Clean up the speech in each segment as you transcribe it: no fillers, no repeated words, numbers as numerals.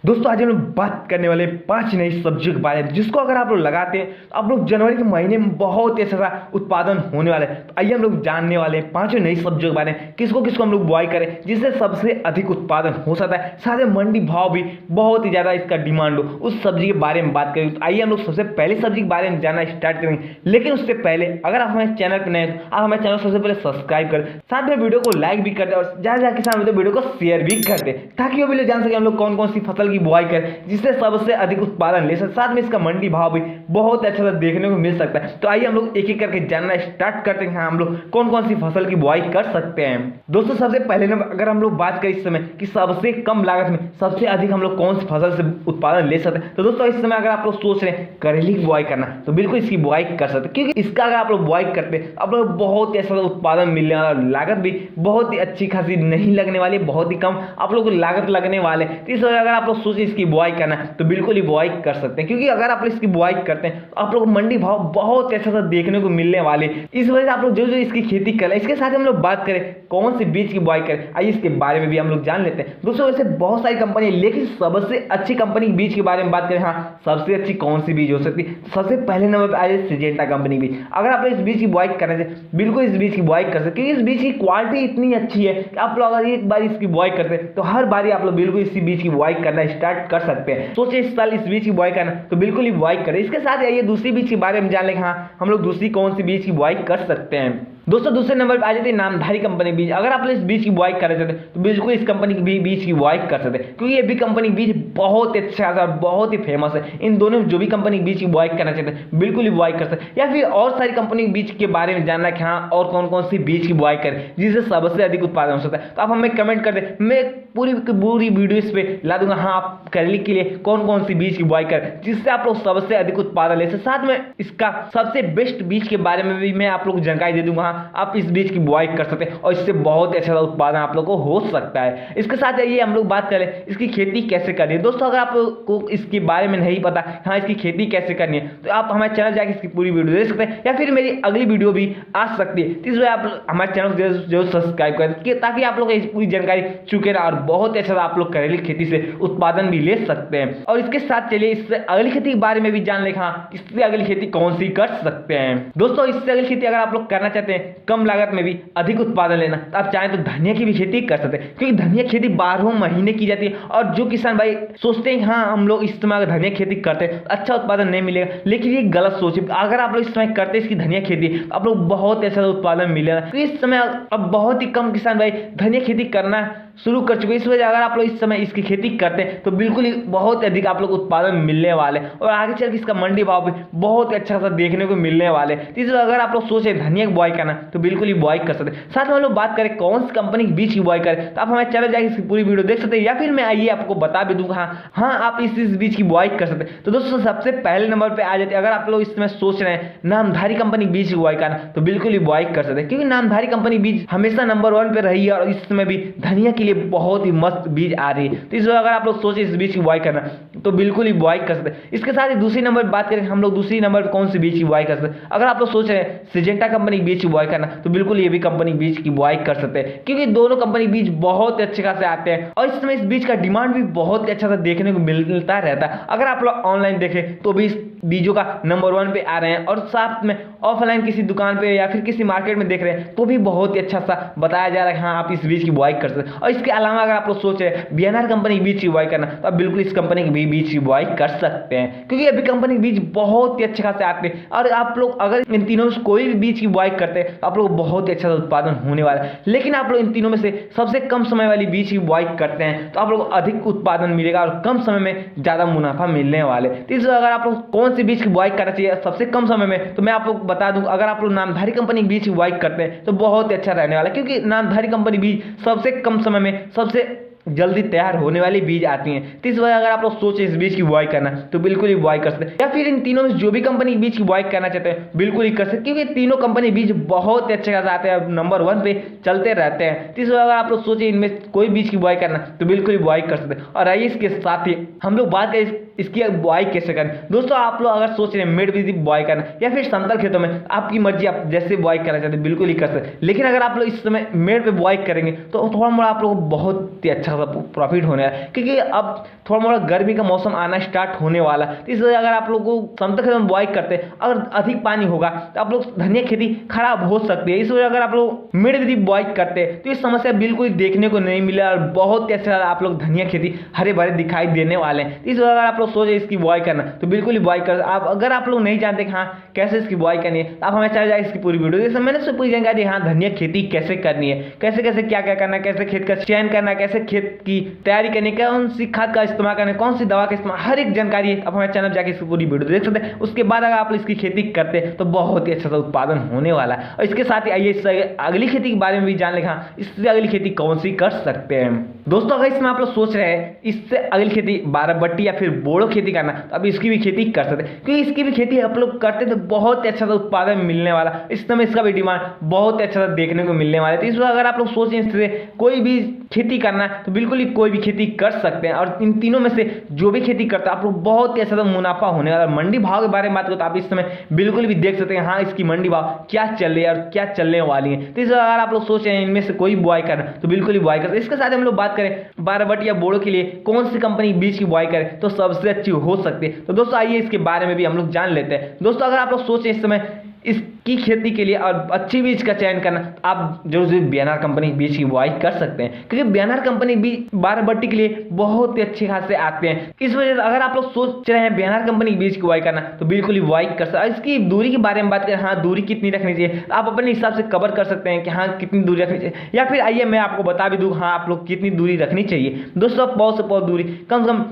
दोस्तों आज हम लोग बात करने वाले 5 नई सब्जियों के बारे में जिसको अगर आप लोग लगाते हैं तो आप लोग जनवरी के महीने में बहुत ही अच्छा उत्पादन होने वाला है। तो आइए हम लोग जानने वाले हैं 5 नई सब्जियों के बारे में, किसको किसको हम लोग बुआई करें जिससे सबसे अधिक उत्पादन हो सकता है, साथ में मंडी भाव भी बहुत ही ज़्यादा इसका डिमांड हो, उस सब्जी के बारे में बात करें। तो आइए हम लोग सबसे पहले सब्जी के बारे में जानना स्टार्ट करेंगे। लेकिन उससे पहले अगर आप हमारे चैनल पर नए हैं तो आप हमारे चैनल सबसे पहले सब्सक्राइब करें, साथ में वीडियो को लाइक भी कर दें और ज़्यादा ज़्यादा किसान वीडियो को शेयर भी कर दें ताकि वो भी लोग जान सके हम लोग कौन कौन सी फसल की बुआई करें जिससे सबसे अधिक उत्पादन ले सकते, साथ में इसका मंडी भाव भी बहुत अच्छा सा देखने को मिल सकता है। तो आइए हम लोग एक एक करके जानना स्टार्ट करते हैं हम लोग कौन कौन सी फसल की बुआई कर सकते हैं। दोस्तों सबसे पहले नंबर अगर हम लोग बात करें इस समय कि सबसे कम लागत में सबसे अधिक हम लोग कौन सी फसल से उत्पादन ले सकते हैं, तो दोस्तों इस समय अगर आप लोग सोच रहे हैं करेले की बुआई करना तो बिल्कुल इसकी बुआई कर सकते हैं, क्योंकि इसका अगर आप लोग बुआई करते हैं आप लोग बहुत ही अच्छा उत्पादन मिलने वाला, लागत भी बहुत ही अच्छी खासी नहीं लगने वाली, बहुत ही कम आप लोग को लागत लगने वाले। तो इस वजह अगर आप लोग सोचे इसकी बुआई करना तो बिल्कुल ही बुआई कर सकते हैं, क्योंकि अगर आप इसकी बुआई करते हैं तो आप लोग मंडी भाव बहुत अच्छा सा देखने को मिलने वाले। इस वजह से आप लोग जो जो इसकी खेती करें, इसके साथ हम लोग बात करें कौन से बीज की बुआई करें, आइए इसके बारे में भी हम लोग जान लेते हैं। दोस्तों वैसे बहुत सारी कंपनी, लेकिन सबसे अच्छी कंपनी बीज के बारे में बात करें, हाँ सबसे अच्छी कौन सी बीज हो सकती है, तो सबसे पहले नंबर पर आ जाए सिजेंटा कंपनी बीज। अगर आप इस बीज की बुआई करने से बिल्कुल इस बीज की बुआई कर सकते, क्योंकि इस बीज की क्वालिटी इतनी अच्छी है कि आप लोग अगर एक बार इसकी बुआई करते हैं तो हर बार आप लोग बिल्कुल इसी बीज की बुआई करना स्टार्ट कर सकते हैं। सोचिए इस साल इस बीज की बुआई करना तो बिल्कुल ही बुआई करें। इसके साथ आइए दूसरी बीज के बारे में जान लेंगे, हाँ हम लोग दूसरी कौन सी बीज की बुआई कर सकते हैं। दोस्तों दूसरे नंबर पर आ जाती है नामधारी कंपनी बीज। अगर आप इस बीज की बुआई करना चाहते हैं तो बिल्कुल इस कंपनी की बीज की बुआई कर सकते हैं, क्योंकि ये भी कंपनी बीज बहुत अच्छा है, बहुत ही फेमस है। इन दोनों जो भी कंपनी बीज की बुआई करना चाहते हैं बिल्कुल ही बुआई कर सकते हैं, या फिर और सारी कंपनी बीज के बारे में जानना कि हाँ और कौन कौन सी बीज की बुआई करें जिससे सबसे अधिक उत्पादन हो सकता है, तो आप हमें कमेंट कर दें, मैं पूरी वीडियो इस पे ला दूंगा। हाँ आप करेले के लिए कौन कौन सी बीज की बुआई करें जिससे आप लोग सबसे अधिक उत्पादन ले सकते, साथ में इसका सबसे बेस्ट बीज के बारे में भी मैं आप लोग जानकारी दे दूंगा। हाँ आप इस बीज की बुआई कर सकते हैं और इससे बहुत अच्छा उत्पादन आप लोग को हो सकता है। इसके साथ ये हम लोग बात करें इसकी खेती कैसे करनी है। दोस्तों अगर आपको इसके बारे में नहीं पता हाँ इसकी खेती कैसे करनी है तो आप हमारे चैनल जाकर इसकी पूरी वीडियो देख सकते हैं, या फिर मेरी अगली वीडियो भी आ सकती है। तो इसलिए आप हमारे चैनल को जरूर सब्सक्राइब करें ताकि आप लोग पूरी जानकारी चुके ना और बहुत अच्छा आप लोग करेले खेती से उत्पादन भी ले सकते हैं। और इसके साथ चलिए इससे अगली खेती के बारे में भी जान लें, हाँ इससे अगली खेती कौन सी कर सकते हैं। दोस्तों इससे अगली खेती अगर आप लोग करना चाहते हैं कम लागत में भी अधिक उत्पादन लेना तो आप चाहें तो धनिया की भी खेती कर सकते हैं, क्योंकि धनिया खेती 12 महीने की जाती है। और जो किसान भाई सोचते हैं हाँ हम लोग इस समय धनिया खेती करते हैं तो अच्छा उत्पादन नहीं मिलेगा, लेकिन ये गलत सोच है। अगर आप लोग इस समय करते हैं इसकी धनिया खेती तो आप लोग बहुत अच्छा उत्पादन मिलेगा, क्योंकि इस समय अब बहुत ही कम किसान भाई धनिया खेती करना शुरू कर चुके हैं। इस वजह अगर आप लोग इस समय इसकी खेती करते हैं तो बिल्कुल ही बहुत अधिक आप लोग उत्पादन मिलने वाले और आगे चल के इसका मंडी भाव भी बहुत अच्छा सा देखने को मिलने वाले। तो इसलिए अगर आप लोग सोचे धनिया की बुआई करना तो बिल्कुल ही बुआई कर सकते हैं। साथ में हम लोग बात करें कौन सी कंपनी के बीज की बुआई करें तो आप हमारे चैनल जाकर इसकी पूरी वीडियो देख सकते हैं, या फिर मैं आइए आपको बता भी दूंगा हाँ आप इस बीज की बुआई कर सकते हैं। तो दोस्तों सबसे पहले नंबर पर आ जाते हैं, अगर आप लोग इस समय सोच रहे हैं नामधारी कंपनी बीज की बुआई करना तो बिल्कुल ही बुआई कर सकते हैं, क्योंकि नामधारी कंपनी बीज हमेशा नंबर 1 पे रही है और इस समय भी धनिया के लिए बहुत ही मस्त बीज आ रही है। तो इस वजह अगर आप लोग सोचे इस बीज की बुआई करना तो बिल्कुल ही बुआई कर सकते हैं। इसके साथ ही दूसरी नंबर पर बात करें हम लोग दूसरी नंबर पर कौन सी बीज की बुआई कर सकते हैं। अगर आप लोग सोच रहे हैं सिजेंटा कंपनी बीज की बुआई करना तो बिल्कुल ये भी कंपनी बीज की बुआई कर सकते हैं, क्योंकि दोनों कंपनी बीज बहुत अच्छे खासे आते हैं और इस समय इस बीज का डिमांड भी बहुत अच्छा सा देखने को मिलता रहता है। अगर आप लोग ऑनलाइन देखें तो भी इस बीजों का नंबर 1 पे आ रहे हैं, और साथ में ऑफलाइन किसी दुकान पे या फिर किसी मार्केट में देख रहे हैं तो भी बहुत ही अच्छा सा बताया जा रहा है हाँ आप इस बीज की बुआई कर सकते हैं। और इसके अलावा अगर आप लोग सोच रहे हैं बीएनआर कंपनी बीज की बुआई करना तो आप बिल्कुल इस कंपनी की बीज की बुआई कर सकते हैं, क्योंकि अभी कंपनी बीज बहुत ही अच्छे खासे आते हैं। और आप लोग अगर इन तीनों में कोई भी बीज की बुआई करते हैं तो आप लोग बहुत ही अच्छा उत्पादन होने वाला है। लेकिन आप लोग इन तीनों में से सबसे कम समय वाली बीज की बुआई करते हैं तो आप लोग अधिक उत्पादन मिलेगा और कम समय में ज्यादा मुनाफा मिलने वाले। तो इसलिए अगर आप लोग कौन सी बीज की बुआई करना चाहिए सबसे कम समय में, तो मैं आप लोग बता दूं अगर आप लोग नामधारी कंपनी बीज की बुआई करते हैं तो बहुत ही अच्छा रहने वाला है, क्योंकि नामधारी कंपनी बीज सबसे कम समय में सबसे जल्दी तैयार होने वाली बीज आती हैं। तो इस वजह अगर आप लोग सोचे इस बीज की बुआई करना तो बिल्कुल ही बुआई कर सकते हैं, या फिर इन तीनों में जो भी कंपनी बीज की बुआई करना चाहते हैं बिल्कुल ही कर सकते हैं, क्योंकि तीनों कंपनी बीज बहुत अच्छे खासे आते हैं, नंबर 1 पे चलते रहते हैं। तो इस वजह अगर आप लोग सोचे इनमें कोई बीज की बुआई करना तो बिल्कुल ही बुआई कर सकते हैं। और आइए इसके साथ ही हम लोग बात करें इसकी बुआई कैसे करें। दोस्तों आप लोग अगर सोच रहे हैं मेड़ बीज बुआई करना या फिर समतल खेतों में, आपकी मर्जी, आप जैसे बुआई करना चाहते हैं बिल्कुल ही कर सकते हैं। लेकिन अगर आप लोग इस समय मेड़ पे बुआई करेंगे तो थोड़ा मोड़ा आप लोग को बहुत ही अच्छा सा प्रॉफिट होने वाला है, क्योंकि अब थोड़ा मोड़ा गर्मी का मौसम आना स्टार्ट होने वाला है। तो इस वजह अगर आप लोग को समतल खेत में बुआई करते हैं, अगर अधिक पानी होगा तो आप लोग धनिया खेती खराब हो सकती है। इस वजह अगर आप लोग मिड विधि बुआई करते हैं तो ये समस्या बिल्कुल देखने को नहीं मिला और बहुत ही अच्छा आप लोग धनिया खेती हरे भरे दिखाई देने वाले हैं। इस वजह अगर आप लोग सोचे इसकी बुआई करना तो बिल्कुल ही बुआई कर। आप अगर आप लोग नहीं जानते कि हाँ कैसे इसकी बुआई करनी है, तो आप हमें चल जाए इसकी पूरी वीडियो। जैसे मैंने उससे पूरी जानकारी हाँ धनिया खेती कैसे करनी है, कैसे कैसे क्या क्या करना है, कैसे खेत का चयन करना है, कैसे खेत की तैयारी करनी है, कौन सी खाद का इस्तेमाल करना है, कौन सी दवा का इस्तेमाल, हर एक जानकारी है। आप हमारे चैनल जाके इसकी पूरी वीडियो देख सकते हैं। उसके बाद अगर आप इसकी खेती करते हैं तो बहुत ही अच्छा सा उत्पादन होने वाला है। और इसके साथ ही आइए इससे अगली खेती के बारे में भी जान ले हाँ इससे अगली खेती कौन सी कर सकते हैं। दोस्तों अगर इसमें आप लोग सोच रहे हैं इससे अगली खेती बारहबट्टी या फिर बोड़ो खेती करना, तो अब इसकी भी खेती कर सकते हैं, क्योंकि इसकी भी खेती आप लोग करते तो बहुत अच्छा सा उत्पादन मिलने वाला। इस समय इसका भी डिमांड बहुत अच्छा सा देखने को मिलने वाला है। तो इस वजह अगर आप लोग सोचें इससे कोई भी खेती करना है तो बिल्कुल ही कोई भी खेती कर सकते हैं। और इन तीनों में से जो भी खेती करता है आप लोग बहुत ही अच्छा सा मुनाफा होने वाला। मंडी भाव के बारे में बात करो तो आप इस समय बिल्कुल भी देख सकते हैं हाँ इसकी मंडी भाव क्या चल रही है और क्या चलने वाली है। तो इस वजह अगर आप लोग सोच रहे हैं इनमें से कोई बुआई करना तो बिल्कुल ही बुआई कर। इसके साथ हम लोग बात करें बारहबट्टी या बोड़ो के लिए कौन सी कंपनी बीज की बुआई करें तो सबसे अच्छी हो सकती है। तो दोस्तों आइए इसके बारे में भी हम लोग जान लेते हैं। दोस्तों अगर आप लोग सोचें इस समय इसकी खेती के लिए और अच्छी बीज का चयन करना, आप जरूर से बीएनआर कंपनी बीज की बुआई कर सकते हैं, क्योंकि बीएनआर कंपनी बीज बारहबट्टी के लिए बहुत ही अच्छे खासे आते हैं। इस वजह से अगर आप लोग सोच रहे हैं बीएनआर कंपनी बीज की बुआई करना तो बिल्कुल ही बुआई कर सकते हैं। इसकी दूरी के बारे में बात करें हाँ दूरी कितनी रखनी चाहिए, आप अपने हिसाब से कवर कर सकते हैं कि हाँ कितनी दूरी रखनी चाहिए, या फिर आइए मैं आपको बता भी दूँ हाँ आप लोग कितनी दूरी रखनी चाहिए। दोस्तों पौ से पौ दूरी कम से कम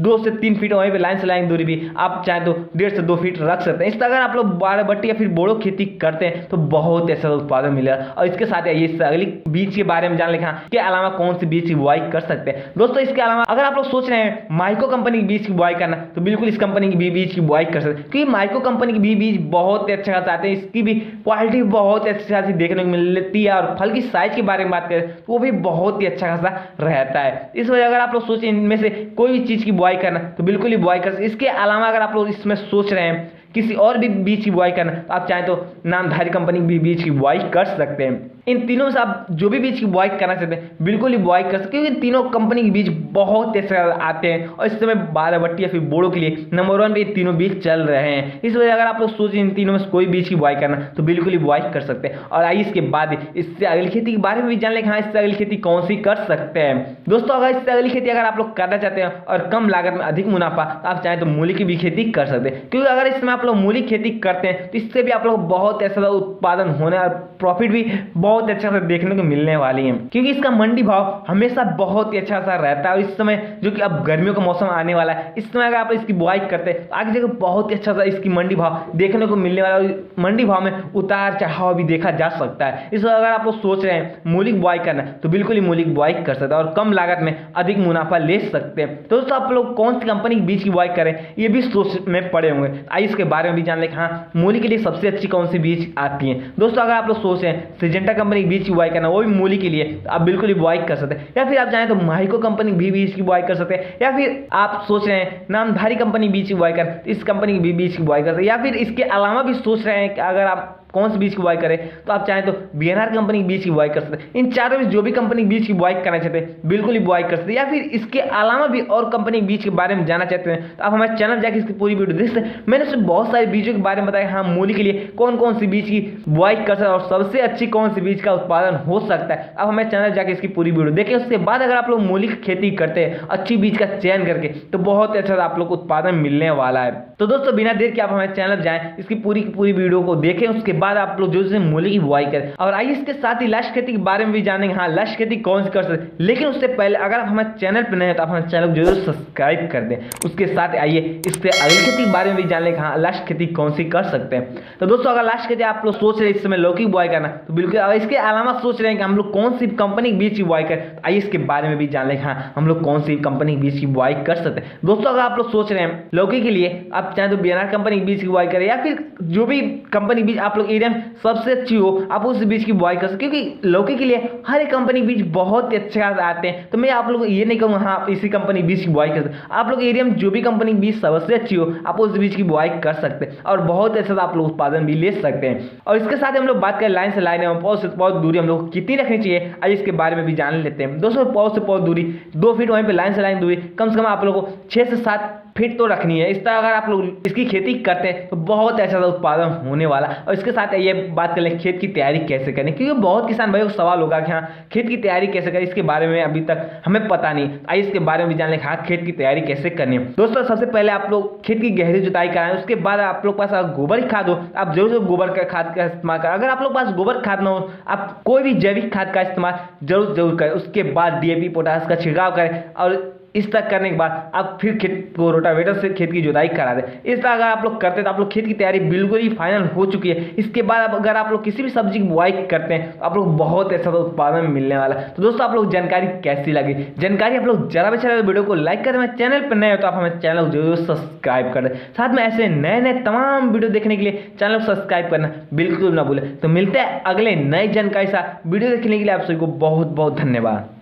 2 से 3 फीट, वहीं पे लाइन से लाइन दूरी भी आप चाहे तो 1.5 से 2 फीट रख सकते हैं। इस तरह अगर आप लोग बारहबट्टी या फिर बोड़ो खेती करते हैं तो बहुत अच्छा उत्पादन मिलेगा। और इसके साथ आइए इससे अगली बीज के बारे में जान लें के अलावा कौन सी बीज की बुआई कर सकते हैं। दोस्तों इसके अलावा अगर आप लोग सोच रहे हैं माइको कंपनी की बीज की बुआई करना तो बिल्कुल इस कंपनी की बीज की बुआई कर सकते हैं, क्योंकि माइको कंपनी की बीज बहुत ही अच्छा खासा आते हैं। इसकी भी क्वालिटी बहुत अच्छी खासी देखने को मिलती है और फल की साइज के बारे में बात करें तो वो भी बहुत ही अच्छा खासा रहता है। इस वजह अगर आप लोग सोचें इनमें से कोई भी चीज की बुआई करना तो बिल्कुल ही बुआई कर सकते। इसके अलावा अगर आप लोग इसमें सोच रहे हैं किसी और भी बीज की बुआई करना तो आप चाहें तो नामधारी कंपनी की बीज की बुआई कर सकते हैं। इन तीनों से आप जो भी बीज की बुआई करना चाहते हैं बिल्कुल ही बुआई कर सकते हैं, क्योंकि तीनों कंपनी के बीज बहुत अच्छे आते हैं। और इस समय बारहबट्टी या फिर बोड़ो के लिए नंबर 1 पे ये तीनों बीज चल रहे हैं। इस वजह अगर आप लोग सोचें इन तीनों में से कोई बीज की बुआई करना तो बिल्कुल ही बुआई कर सकते हैं। और आइए इसके बाद इससे अगली खेती के बारे में भी जान लें हाँ इससे अगली खेती कौन सी कर सकते हैं। दोस्तों अगर इससे अगली खेती अगर आप लोग करना चाहते हैं और कम लागत में अधिक मुनाफा, तो आप चाहें तो मूली की भी खेती कर सकते हैं, क्योंकि अगर इसमें आप लोग मूली खेती करते हैं तो इससे भी आप लोग बहुत अच्छा उत्पादन होने और प्रॉफिट भी बहुत अच्छा से देखने को मिलने वाली है, क्योंकि इसका मंडी भाव हमेशा बहुत ही अच्छा सा रहता है। और इस समय जो कि अब गर्मियों का मौसम आने वाला है, इस समय अगर आप इसकी बुआई करते हैं तो आगे जगह बहुत ही अच्छा सा इसकी मंडी भाव देखने को मिलने वाला है। मंडी भाव में उतार चढ़ाव भी देखा जा सकता है। इस वजह अगर आप लोग सोच रहे हैं मूली की बुआई करना तो बिल्कुल ही मूली की बुआई कर सकते हैं और कम लागत में अधिक मुनाफा ले सकते हैं। तो दोस्तों आप लोग कौन सी कंपनी के बीज की बुआई करें ये भी सोच में पड़े होंगे। आइए इसके बारे में भी जान लें हाँ मूली के लिए सबसे अच्छी कौन सी बीज आती है। दोस्तों अगर आप लोग सोच रहे हैं सिजेंटा कंपनी की बीज की बुआई करना वो भी मूली के लिए, तो आप बिल्कुल ही बुआई कर सकते हैं। या फिर आप चाहें तो माइको कंपनी भी बीज की बुआई कर सकते हैं, या फिर आप सोच रहे हैं नामधारी कंपनी बीज की बुआई कर तो इस कंपनी की भी बीज की बुआई कर सकते हैं। या फिर इसके अलावा भी सोच रहे हैं कि अगर आप कौन सी बीज की बुआई करें तो आप चाहें तो बीएनआर कंपनी की बीज की बुआई कर सकते हैं। इन चारों में जो भी कंपनी बीज की बुआई करना चाहते हैं बिल्कुल ही बुआई कर सकते हैं। या फिर इसके अलावा भी और कंपनी बीज के बारे में जानना चाहते हैं तो आप हमारे चैनल जाकर इसकी पूरी वीडियो देख सकते हैं। मैंने उसमें बहुत सारे बीजों के बारे में बताया हाँ मूली के लिए कौन कौन सी बीज की बुआई कर सकते हैं और सबसे अच्छी कौन सी बीज का उत्पादन हो सकता है। अब हमारे चैनल जाकर इसकी पूरी वीडियो देखें। उसके बाद अगर आप लोग मूली की खेती करते हैं अच्छी बीज का चयन करके तो बहुत अच्छा आप लोग को उत्पादन मिलने वाला है। तो दोस्तों बिना देर के आप हमारे चैनल जाएं, इसकी पूरी वीडियो को देखें, उसके बाद आप लोग जो मूली की बुआई करें। और आइए इसके साथ ही लास्ट खेती के बारे में भी जानेंगे हाँ लास्ट खेती कौन सी कर सकते हैं। लेकिन उससे पहले अगर आप हमारे चैनल पर नए हैं तो आप हमारे चैनल को जरूर सब्सक्राइब कर दें। उसके साथ आइए इससे अगली खेती के बारे में भी जान लें हाँ लास्ट खेती कौन सी कर सकते हैं। तो दोस्तों अगर लास्ट खेती आप लोग सोच रहे हैं इस समय लौकी की बुआई करना तो बिल्कुल, अगर इसके अलावा सोच रहे हैं कि हम लोग कौन सी कंपनी के बीज की बुआई करें तो आइए इसके बारे में भी जान लें हाँ हम लोग कौन सी कंपनी के बीज की बुआई कर सकते हैं। दोस्तों अगर आप लोग सोच रहे हैं लौकी के लिए आप चाहे तो बीएनआर कंपनी के बीज की बुआई करें, या फिर जो भी कंपनी बीज आप लोग एरिया में सबसे अच्छी हो आप उस बीज की बुआई कर सकते, क्योंकि लौकी के लिए हर एक कंपनी बीज बहुत ही अच्छा आते हैं। तो मैं आप लोग ये नहीं कहूँगा हाँ आप इसी कंपनी बीज की बुआई कर सकते, आप लोग एरिया में जो भी कंपनी बीज सबसे अच्छी हो आप उस बीज की बुआई कर सकते हैं और बहुत अच्छा आप लोग उत्पादन भी ले सकते हैं। और इसके साथ हम लोग बात करें लाइन से लाइन एवं पौध से पौध दूरी हम लोग कितनी रखनी चाहिए, आज इसके बारे में भी जान लेते हैं। दोस्तों पौध से पौध दूरी 2 फीट, वहीं पे लाइन से लाइन दूरी कम से कम आप लोगों को 6 से 7 फीट तो रखनी है। इस तरह अगर आप लोग इसकी खेती करते हैं तो बहुत अच्छा उत्पादन होने वाला। और इसके साथ ये बात कर लें खेत की तैयारी कैसे करें, क्योंकि बहुत किसान भाइयों को सवाल होगा कि हाँ खेत की तैयारी कैसे करें, इसके बारे में अभी तक हमें पता नहीं। आइए इसके बारे में भी जान लें हाँ खेत की तैयारी कैसे करनी है। दोस्तों सबसे पहले आप लोग खेत की गहरी जुताई कराएं, उसके बाद आप लोग पास गोबर की खाद हो आप जरूर गोबर का खाद का इस्तेमाल करें। अगर आप लोग पास गोबर खाद ना हो आप कोई भी जैविक खाद का इस्तेमाल जरूर करें। उसके बाद डीएपी पोटास का छिड़काव करें और इस तक करने के बाद आप फिर खेत को रोटावेटर से खेत की जुताई करा दें। इस तरह अगर आप लोग करते हैं तो आप लोग खेत की तैयारी बिल्कुल ही फाइनल हो चुकी है। इसके बाद अगर आप लोग किसी भी सब्जी की बुआई करते हैं तो आप लोग बहुत अच्छा उत्पादन मिलने वाला है। तो दोस्तों आप लोग जानकारी कैसी लगी, जानकारी आप लोग जरा भी अच्छा लगे वीडियो को लाइक कर दें, चैनल पर नए हो तो आप हमारे चैनल को जरूर सब्सक्राइब कर दें। साथ में ऐसे नए नए तमाम वीडियो देखने के लिए चैनल को सब्सक्राइब करना बिल्कुल ना भूलें। तो मिलते हैं अगले नई जानकारी साथ, वीडियो देखने के लिए आप सभी को बहुत बहुत धन्यवाद।